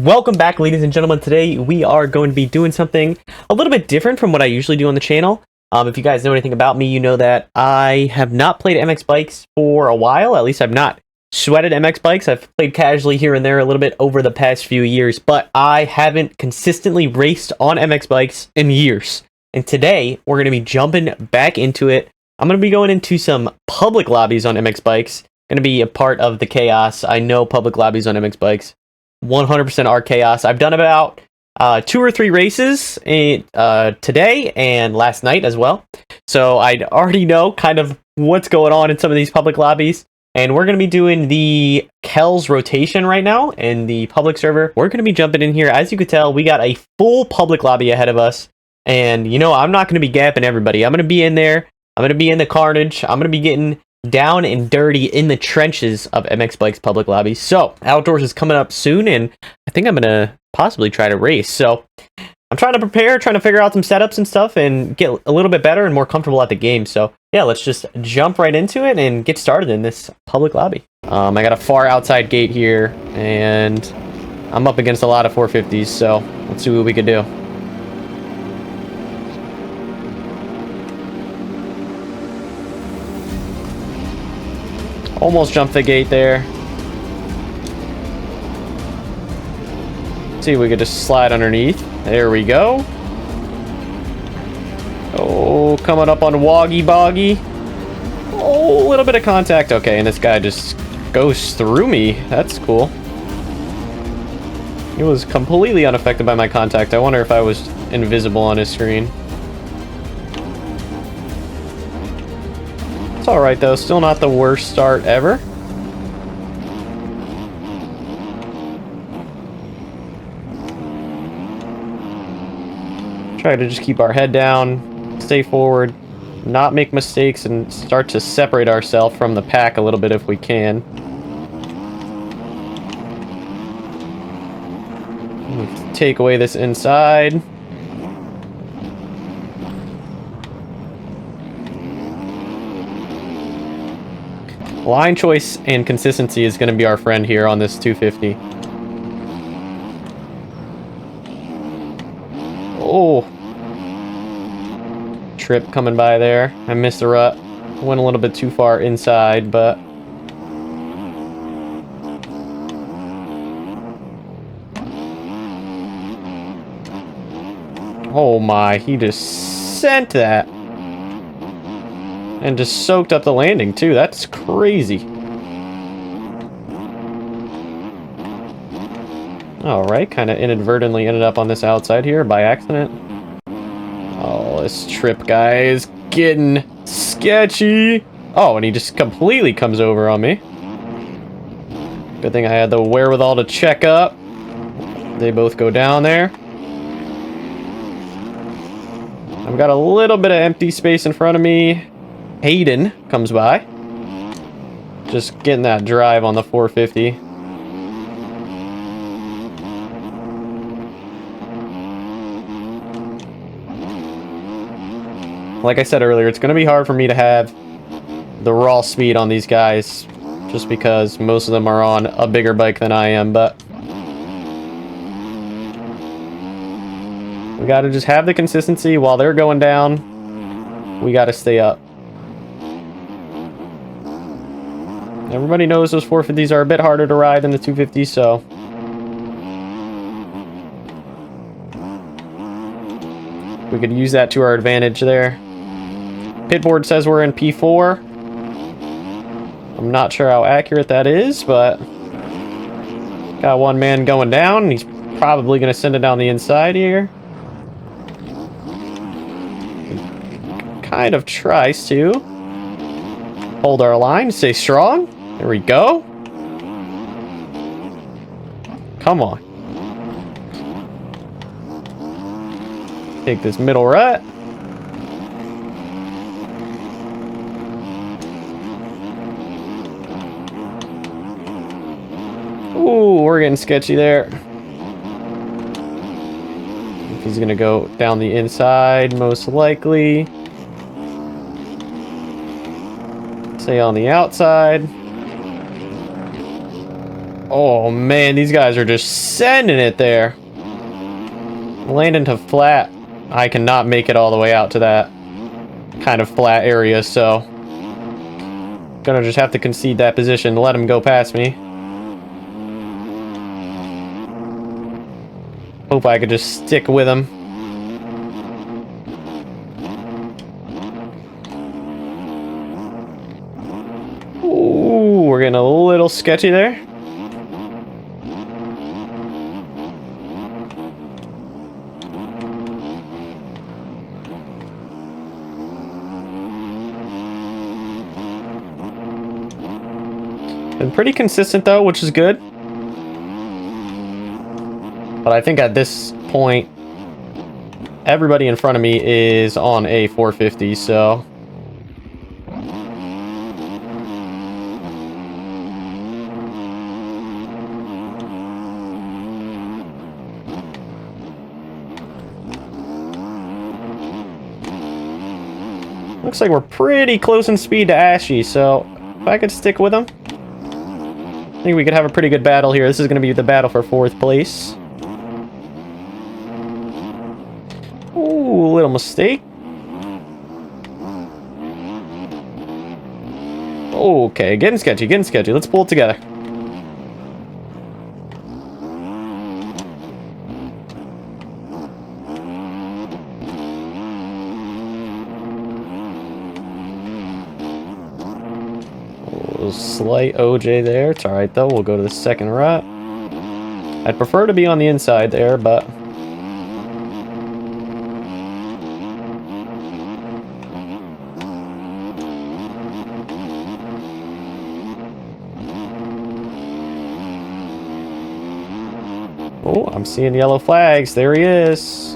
Welcome back, ladies and gentlemen. Today we are going to be doing something a little bit different from what I usually do on the channel. If you guys know anything about me, you know that I have not played MX Bikes for a while. At least I've not sweated MX Bikes. I've played casually here and there a little bit over the past few years, but I haven't consistently raced on MX Bikes in years. And today we're going to be jumping back into it. I'm going to be going into some public lobbies on MX Bikes. Going to be a part of the chaos. I know public lobbies on MX Bikes 100% are chaos. I've done about 2 or 3 races today and last night as well. So I already know kind of what's going on in some of these public lobbies. And we're going to be doing the Kells rotation right now in the public server. We're going to be jumping in here. As you could tell, we got a full public lobby ahead of us. And, you know, I'm not going to be gapping everybody. I'm going to be in there. I'm going to be in the carnage. I'm going to be getting down and dirty in the trenches of MX Bikes public lobbies. So Outdoors is coming up soon, and I think I'm gonna possibly try to race. So I'm trying to prepare, trying to figure out some setups and stuff and get a little bit better and more comfortable at the game. So yeah, let's just jump right into it and get started in this public lobby. I got a far outside gate here, and I'm up against a lot of 450s, so let's see what we can do. Almost jumped the gate there. See if we could just slide underneath. There we go. Oh, coming up on Woggy Boggy. Oh, a little bit of contact. Okay, and this guy just goes through me. That's cool. He was completely unaffected by my contact. I wonder if I was invisible on his screen. It's alright though, still not the worst start ever. Try to just keep our head down, stay forward, not make mistakes, and start to separate ourselves from the pack a little bit if we can. Take away this inside. Line choice and consistency is going to be our friend here on this 250. Oh. Trip coming by there. I missed the rut. Went a little bit too far inside, but... oh my, he just sent that. And just soaked up the landing, too. That's crazy. Alright, kind of inadvertently ended up on this outside here by accident. Oh, this Trip guy is getting sketchy. Oh, and he just completely comes over on me. Good thing I had the wherewithal to check up. They both go down there. I've got a little bit of empty space in front of me. Hayden comes by. Just getting that drive on the 450. Like I said earlier, it's going to be hard for me to have the raw speed on these guys, just because most of them are on a bigger bike than I am, but we got to just have the consistency while they're going down. We got to stay up. Everybody knows those 450s are a bit harder to ride than the 250s, so we could use that to our advantage there. Pitboard says we're in P4. I'm not sure how accurate that is, but got one man going down. He's probably going to send it down the inside here. Kind of tries to hold our line, stay strong. There we go. Come on. Take this middle rut. Ooh, we're getting sketchy there. He's gonna go down the inside, most likely. Stay on the outside. Oh man, these guys are just sending it there. Landing to flat. I cannot make it all the way out to that kind of flat area, so gonna just have to concede that position to let him go past me. Hope I could just stick with him. Ooh, we're getting a little sketchy there. Been pretty consistent though, which is good. But I think at this point, everybody in front of me is on a 450, so... Looks like we're pretty close in speed to Ashy, so if I could stick with him, I think we could have a pretty good battle here. This is going to be the battle for 4th place. Ooh, little mistake. Okay, getting sketchy, getting sketchy. Let's pull it together. Slight OJ there. It's alright though. We'll go to the second rut. I'd prefer to be on the inside there, but... Oh, I'm seeing yellow flags. There he is.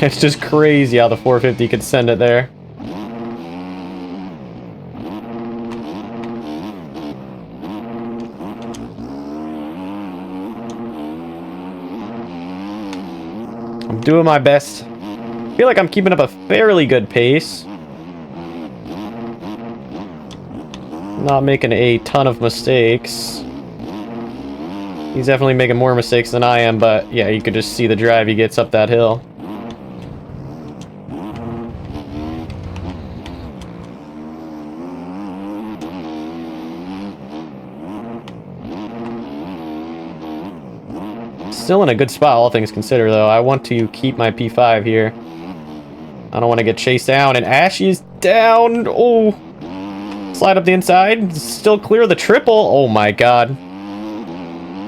It's just crazy how the 450 could send it there. I'm doing my best. I feel like I'm keeping up a fairly good pace. Not making a ton of mistakes. He's definitely making more mistakes than I am, but yeah, you could just see the drive he gets up that hill. Still in a good spot, all things considered, though. I want to keep my P5 here. I don't want to get chased down, and Ashy is down. Oh, slide up the inside. Still clear the triple. Oh my god.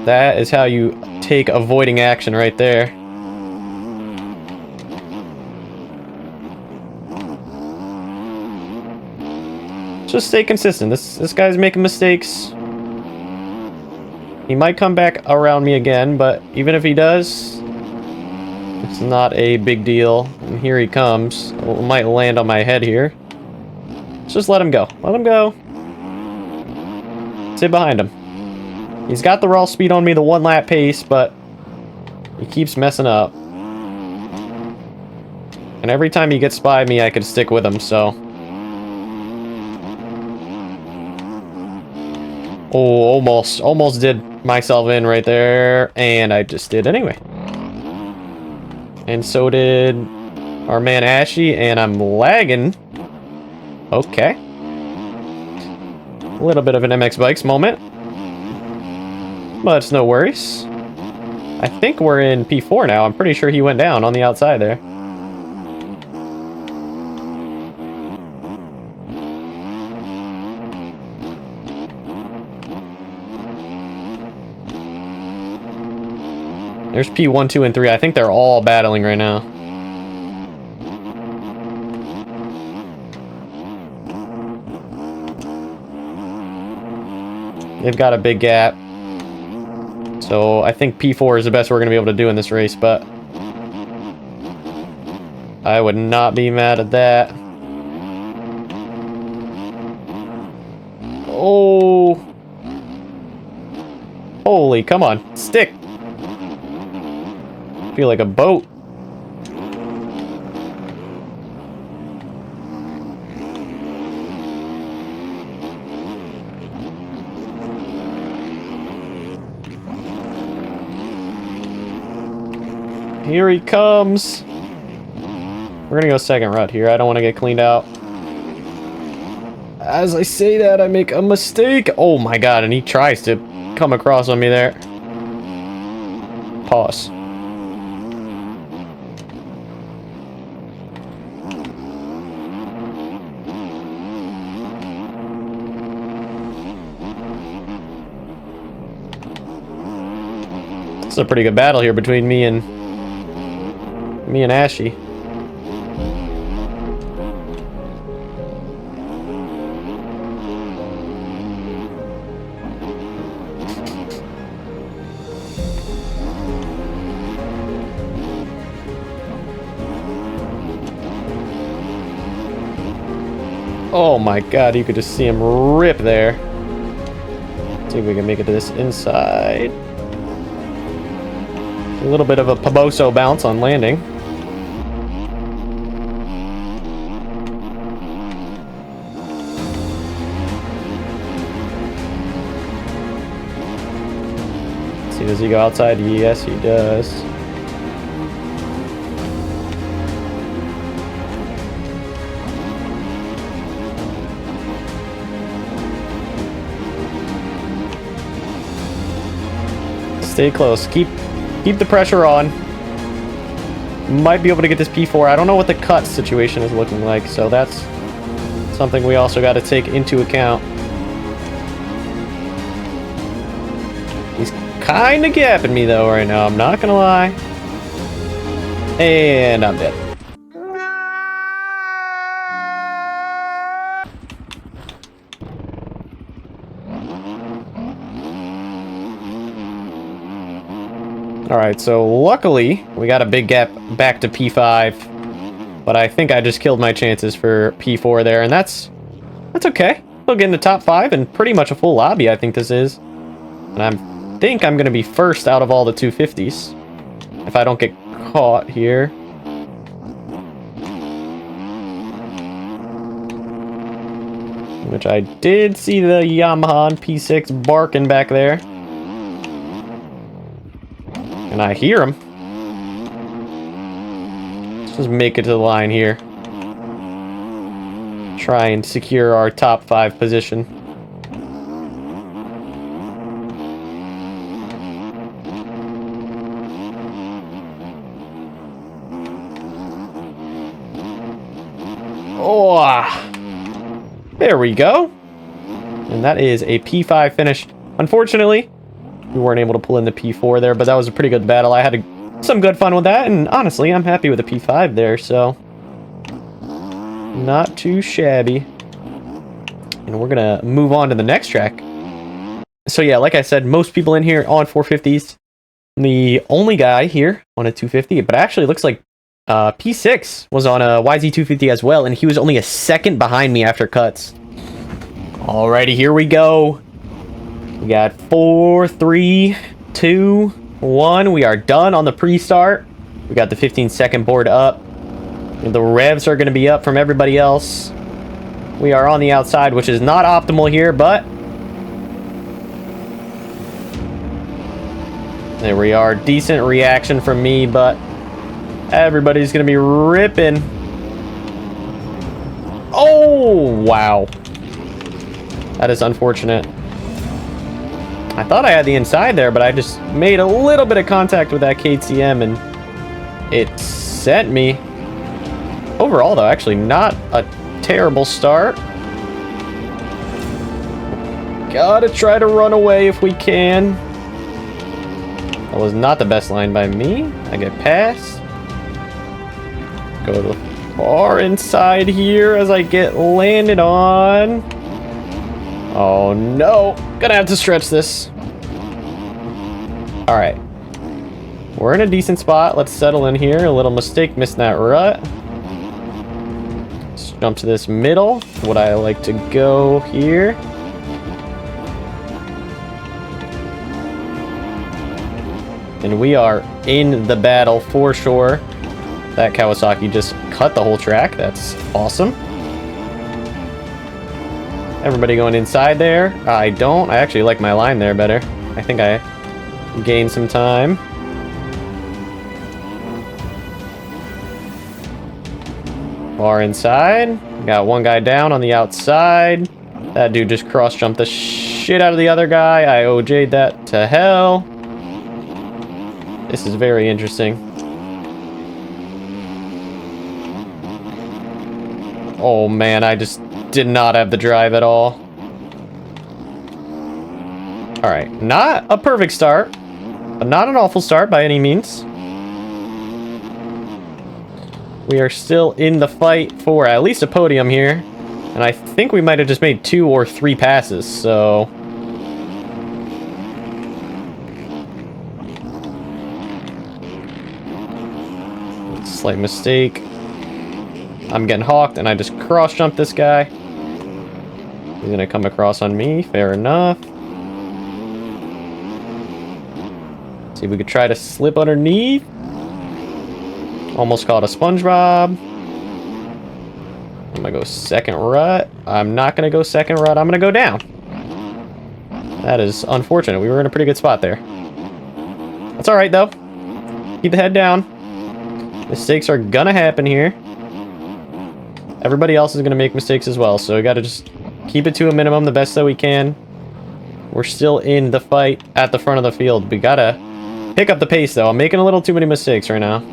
That is how you take avoiding action right there. Just stay consistent. This guy's making mistakes. He might come back around me again, but even if he does, it's not a big deal. And here he comes. It might land on my head here. Let's just let him go. Let him go. Sit behind him. He's got the raw speed on me, the 1 lap pace, but he keeps messing up. And every time he gets by me, I could stick with him, so... Oh, almost did myself in right there, and I just did anyway. And so did our man Ashy, and I'm lagging. Okay. A little bit of an MX Bikes moment. But it's no worries. I think we're in P4 now. I'm pretty sure he went down on the outside there. There's P1, 2, and 3. I think they're all battling right now. They've got a big gap. So I think P4 is the best we're going to be able to do in this race, but I would not be mad at that. Oh. Holy, come on. Stick. Feel like a boat. Here he comes. We're gonna go second rut here. I don't want to get cleaned out. As I say that, I make a mistake. Oh my god, and he tries to come across on me there. Pause. It's a pretty good battle here between me and Ashy. Oh my god, you could just see him rip there. See if we can make it to this inside. A little bit of a Paboso bounce on landing. Let's see, does he go outside? Yes, he does. Stay close. Keep the pressure on. Might be able to get this P4. I don't know what the cut situation is looking like, so that's something we also got to take into account. He's kind of gapping me though right now, I'm not gonna lie. And I'm dead. Alright, so luckily, we got a big gap back to P5. But I think I just killed my chances for P4 there, and that's okay. We'll get in the top 5 and pretty much a full lobby, I think this is. And I think I'm going to be first out of all the 250s. If I don't get caught here. Which I did see the Yamaha P6 barking back there. And I hear him. Let's just make it to the line here. Try and secure our top 5 position. Oh, there we go. And that is a P5 finish. Unfortunately, we weren't able to pull in the P4 there, but that was a pretty good battle. I had some good fun with that, and honestly, I'm happy with the P5 there, so not too shabby. And we're gonna move on to the next track. So yeah, like I said, most people in here on 450s. The only guy here on a 250, but actually looks like P6 was on a YZ250 as well, and he was only a second behind me after cuts. Alrighty, here we go. We got 4, 3, 2, 1. We are done on the pre-start. We got the 15-second board up. And the revs are going to be up from everybody else. We are on the outside, which is not optimal here, but there we are. Decent reaction from me, but everybody's going to be ripping. Oh, wow. That is unfortunate. I thought I had the inside there, but I just made a little bit of contact with that KTM and it sent me. Overall, though, actually not a terrible start. Gotta try to run away if we can. That was not the best line by me. I get past. Go to the far inside here as I get landed on. Oh no, gonna have to stretch this. All right, we're in a decent spot. Let's settle in here. A little mistake, missed that rut. Let's jump to this middle. Would I like to go here? And we are in the battle for sure. That Kawasaki just cut the whole track. That's awesome. Everybody going inside there. I don't. I actually like my line there better. I think I gained some time. Far inside. Got one guy down on the outside. That dude just cross-jumped the shit out of the other guy. I OJ'd that to hell. This is very interesting. Oh man, I just did not have the drive at all. Alright, not a perfect start, but not an awful start by any means. We are still in the fight for at least a podium here. And I think we might have just made 2 or 3 passes, so... Slight mistake. I'm getting hawked, and I just cross-jumped this guy. He's gonna come across on me, fair enough. See if we could try to slip underneath. Almost caught a SpongeBob. I'm gonna go second rut. I'm not gonna go second rut. I'm gonna go down. That is unfortunate. We were in a pretty good spot there. That's alright, though. Keep the head down. Mistakes are gonna happen here. Everybody else is gonna make mistakes as well, so we gotta just keep it to a minimum the best that we can. We're still in the fight at the front of the field. We gotta pick up the pace, though. I'm making a little too many mistakes right now.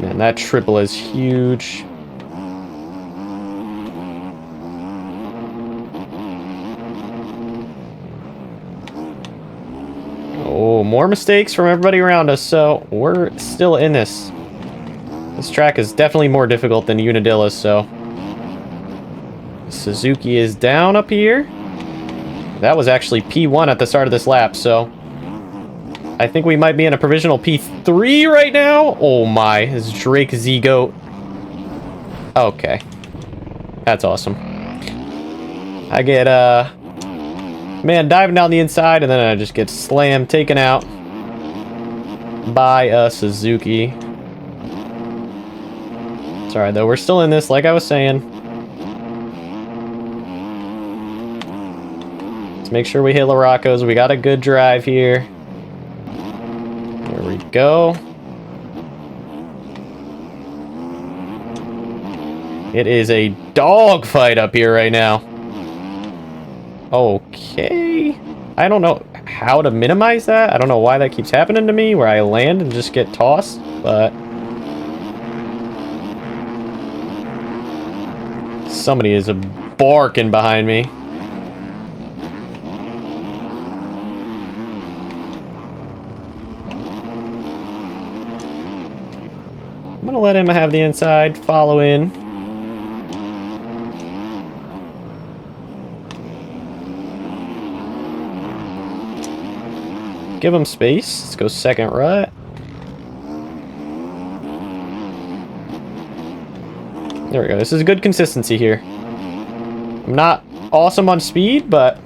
Man, that triple is huge. Oh, more mistakes from everybody around us, so we're still in this. This track is definitely more difficult than Unadilla, so... Suzuki is down up here. That was actually P1 at the start of this lap, so... I think we might be in a provisional P3 right now. Oh my, this is Drake Z-Goat. Okay. That's awesome. I get, man diving down the inside, and then I just get slammed, taken out by a Suzuki. It's alright though, we're still in this, like I was saying. Let's make sure we hit Larocco's. We got a good drive here. There we go. It is a dogfight up here right now. Okay. I don't know how to minimize that. I don't know why that keeps happening to me, where I land and just get tossed, but... Somebody is barking behind me. I'm gonna let him have the inside, follow in. Give him space. Let's go second rut. There we go. This is a good consistency here. I'm not awesome on speed, but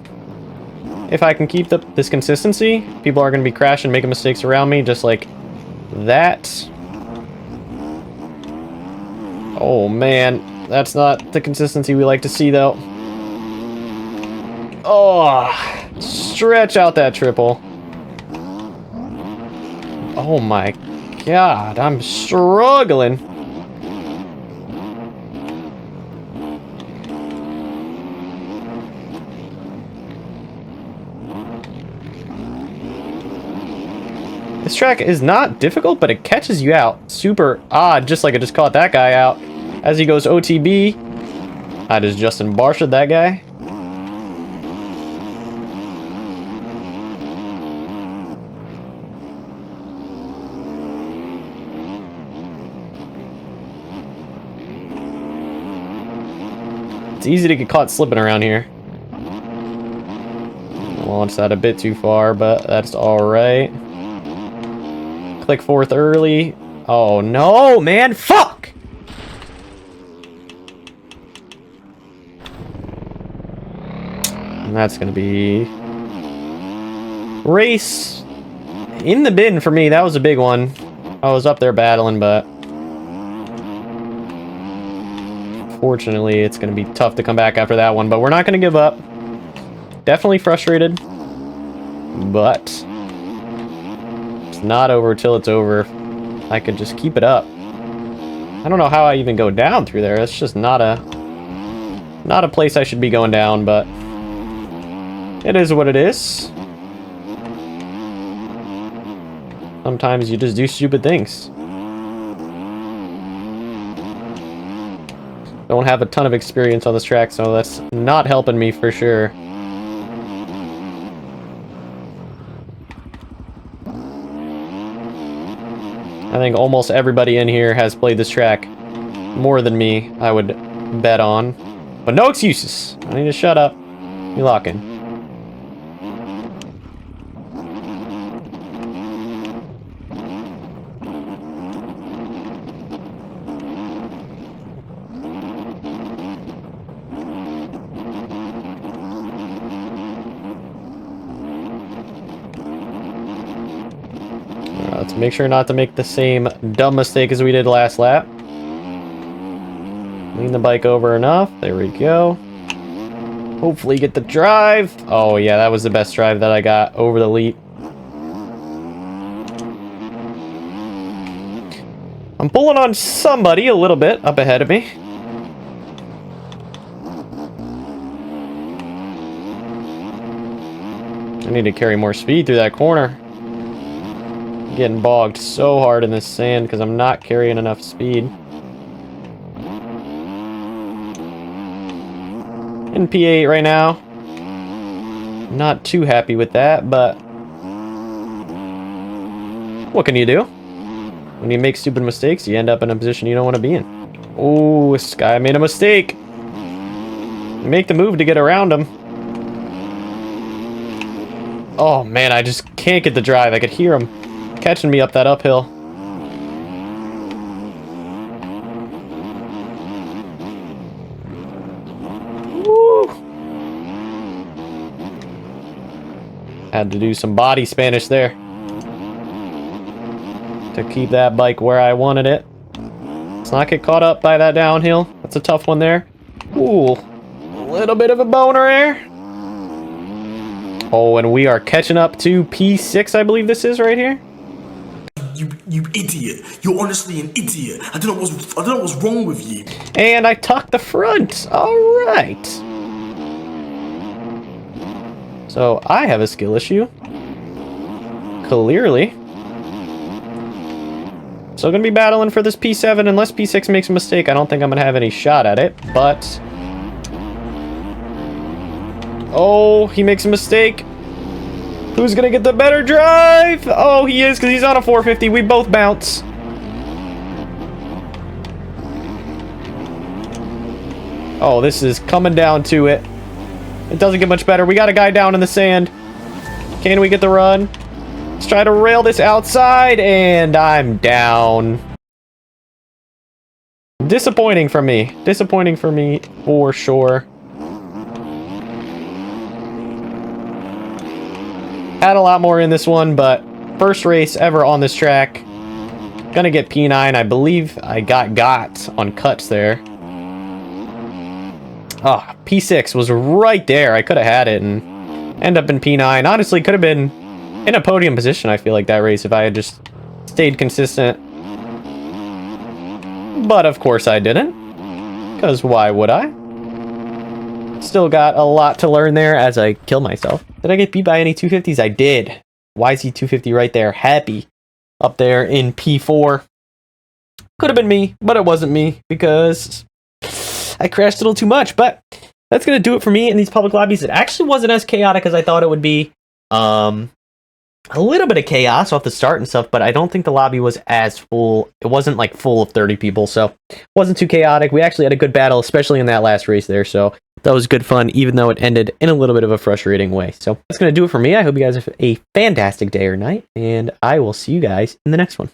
if I can keep this consistency, people are going to be crashing, making mistakes around me, just like that. Oh, man. That's not the consistency we like to see, though. Oh, stretch out that triple. Oh, my God. I'm struggling. This track is not difficult, but it catches you out. Super odd, just like I just caught that guy out. As he goes OTB, I just Justin Barshed that guy. It's easy to get caught slipping around here. Launched that a bit too far, but that's alright. Click fourth early. Oh no, man, fuck! And that's gonna be race in the bin for me. That was a big one. I was up there battling, but fortunately it's gonna be tough to come back after that one, but we're not gonna give up. Definitely frustrated, but it's not over till it's over. I could just keep it up. I don't know how I even go down through there. It's just not a place I should be going down, but it is what it is. Sometimes you just do stupid things. Don't have a ton of experience on this track, so that's not helping me for sure. I think almost everybody in here has played this track more than me, I would bet on. But no excuses. I need to shut up. You lock in. Let's make sure not to make the same dumb mistake as we did last lap. Lean the bike over enough. There we go. Hopefully get the drive. Oh yeah, that was the best drive that I got over the lead. I'm pulling on somebody a little bit up ahead of me. I need to carry more speed through that corner. Getting bogged so hard in this sand because I'm not carrying enough speed. In P8 right now. Not too happy with that, but what can you do? When you make stupid mistakes, you end up in a position you don't want to be in. Oh, this guy made a mistake. Make the move to get around him. Oh man, I just can't get the drive. I could hear him catching me up that uphill. Woo. Had to do some body Spanish there to keep that bike where I wanted it. Let's not get caught up by that downhill. That's a tough one there. Ooh, a little bit of a boner there. Oh, and we are catching up to P6, I believe this is right here. You idiot. You're honestly an idiot. I don't know what's wrong with you. And I tucked the front. All right. So I have a skill issue. Clearly. Still gonna be battling for this P7 unless P6 makes a mistake. I don't think I'm gonna have any shot at it, but oh, he makes a mistake. Who's gonna get the better drive? Oh, he is, because he's on a 450. We both bounce. Oh, this is coming down to it. It doesn't get much better. We got a guy down in the sand. Can we get the run? Let's try to rail this outside, and I'm down. Disappointing for me. Disappointing for me, for sure. Had a lot more in this one, but first race ever on this track. Gonna get P9. I believe I got on cuts there. Ah, oh, P6 was right there. I could have had it and end up in P9. Honestly, could have been in a podium position, I feel like, that race if I had just stayed consistent. But of course I didn't. Because why would I? Still got a lot to learn there as I kill myself. Did I get beat by any 250s? I did. YZ250 right there. Happy. Up there in P4. Could have been me, but it wasn't me because I crashed a little too much. But that's going to do it for me in these public lobbies. It actually wasn't as chaotic as I thought it would be. A little bit of chaos off the start and stuff, but I don't think the lobby was as full. It wasn't like full of 30 people, so it wasn't too chaotic. We actually had a good battle, especially in that last race there, so that was good fun, even though it ended in a little bit of a frustrating way. So that's going to do it for me. I hope you guys have a fantastic day or night, and I will see you guys in the next one.